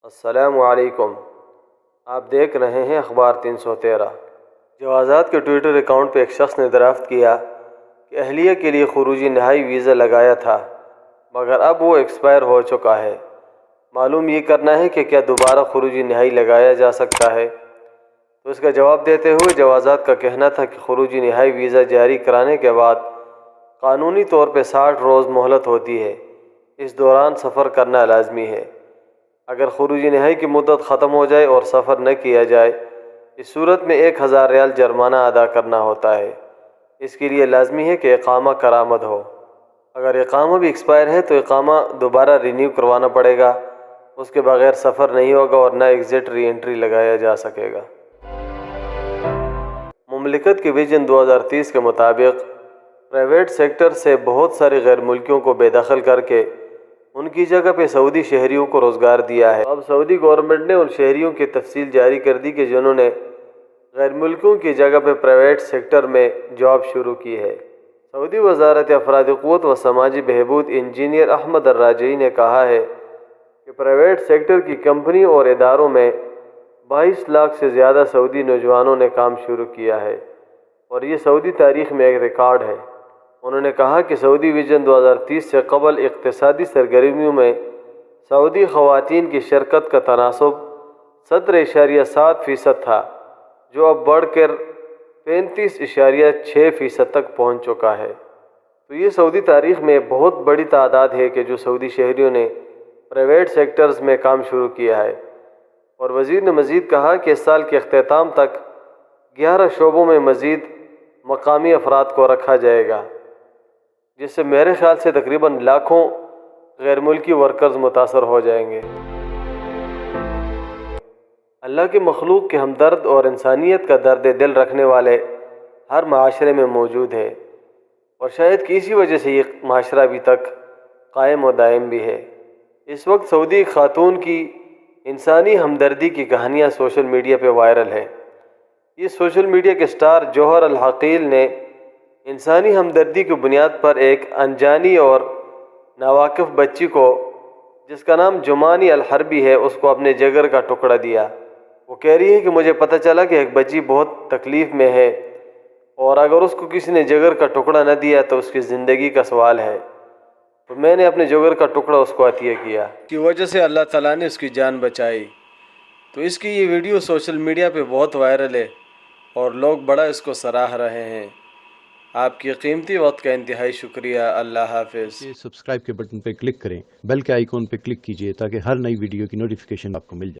السلام علیکم، آپ دیکھ رہے ہیں اخبار 313۔ جوازات کے ٹویٹر اکاؤنٹ پہ ایک شخص نے دریافت کیا کہ اہلیہ کے لیے خروجی نہائی ویزا لگایا تھا مگر اب وہ ایکسپائر ہو چکا ہے۔ معلوم یہ کرنا ہے کہ کیا دوبارہ خروجی نہائی لگایا جا سکتا ہے؟ تو اس کا جواب دیتے ہوئے جوازات کا کہنا تھا کہ خروجی نہائی ویزا جاری کرانے کے بعد قانونی طور پہ 60 روز مہلت ہوتی ہے۔ اس دوران سفر کرنا لازمی ہے۔ اگر خروجی نہائی کی مدت ختم ہو جائے اور سفر نہ کیا جائے، اس صورت میں 1000 ریال جرمانہ ادا کرنا ہوتا ہے۔ اس کے لیے لازمی ہے کہ اقامہ کارآمد ہو۔ اگر اقامہ بھی ایکسپائر ہے تو اقامہ دوبارہ رینیو کروانا پڑے گا۔ اس کے بغیر سفر نہیں ہوگا اور نہ ایگزٹ ری انٹری لگایا جا سکے گا۔ مملکت کے ویژن 2030 کے مطابق پرائیویٹ سیکٹر سے بہت سارے غیر ملکیوں کو بے دخل کر کے ان کی جگہ پہ سعودی شہریوں کو روزگار دیا ہے۔ اب سعودی گورنمنٹ نے ان شہریوں کی تفصیل جاری کر دی کہ جنہوں نے غیر ملکیوں کی جگہ پہ پرائیویٹ سیکٹر میں جاب شروع کی ہے۔ سعودی وزارت افراد قوت و سماجی بہبود انجینئر احمد الراجعی نے کہا ہے کہ پرائیویٹ سیکٹر کی کمپنی اور اداروں میں 22 لاکھ سے زیادہ سعودی نوجوانوں نے کام شروع کیا ہے اور یہ سعودی تاریخ میں ایک ریکارڈ ہے۔ انہوں نے کہا کہ سعودی ویژن 2030 سے قبل اقتصادی سرگرمیوں میں سعودی خواتین کی شرکت کا تناسب 17.7% تھا، جو اب بڑھ کر 35.6% تک پہنچ چکا ہے۔ تو یہ سعودی تاریخ میں بہت بڑی تعداد ہے کہ جو سعودی شہریوں نے پرائیویٹ سیکٹرز میں کام شروع کیا ہے۔ اور وزیر نے مزید کہا کہ اس سال کے اختتام تک 11 شعبوں میں مزید مقامی افراد کو رکھا جائے گا، جس سے میرے خیال سے تقریباً لاکھوں غیر ملکی ورکرز متاثر ہو جائیں گے۔ اللہ کی مخلوق کے ہمدرد اور انسانیت کا درد دل رکھنے والے ہر معاشرے میں موجود ہے، اور شاید کہ اسی وجہ سے یہ معاشرہ ابھی تک قائم و دائم بھی ہے۔ اس وقت سعودی خاتون کی انسانی ہمدردی کی کہانیاں سوشل میڈیا پہ وائرل ہیں۔ یہ سوشل میڈیا کے سٹار جوہر الحقیل نے انسانی ہمدردی کی بنیاد پر ایک انجانی اور ناواقف بچی کو، جس کا نام جمانی الحربی ہے، اس کو اپنے جگر کا ٹکڑا دیا۔ وہ کہہ رہی ہے کہ مجھے پتہ چلا کہ ایک بچی بہت تکلیف میں ہے اور اگر اس کو کسی نے جگر کا ٹکڑا نہ دیا تو اس کی زندگی کا سوال ہے، تو میں نے اپنے جگر کا ٹکڑا اس کو عطیہ کیا، کی وجہ سے اللہ تعالیٰ نے اس کی جان بچائی۔ تو اس کی یہ ویڈیو سوشل میڈیا پہ بہت وائرل ہے اور لوگ بڑا اس کو سراہ رہے ہیں۔ آپ کی قیمتی وقت کا انتہائی شکریہ۔ اللہ حافظ۔ سبسکرائب کے بٹن پہ کلک کریں، بیل کے آئیکن پہ کلک کیجئے تاکہ ہر نئی ویڈیو کی نوٹیفیکیشن آپ کو مل جائے۔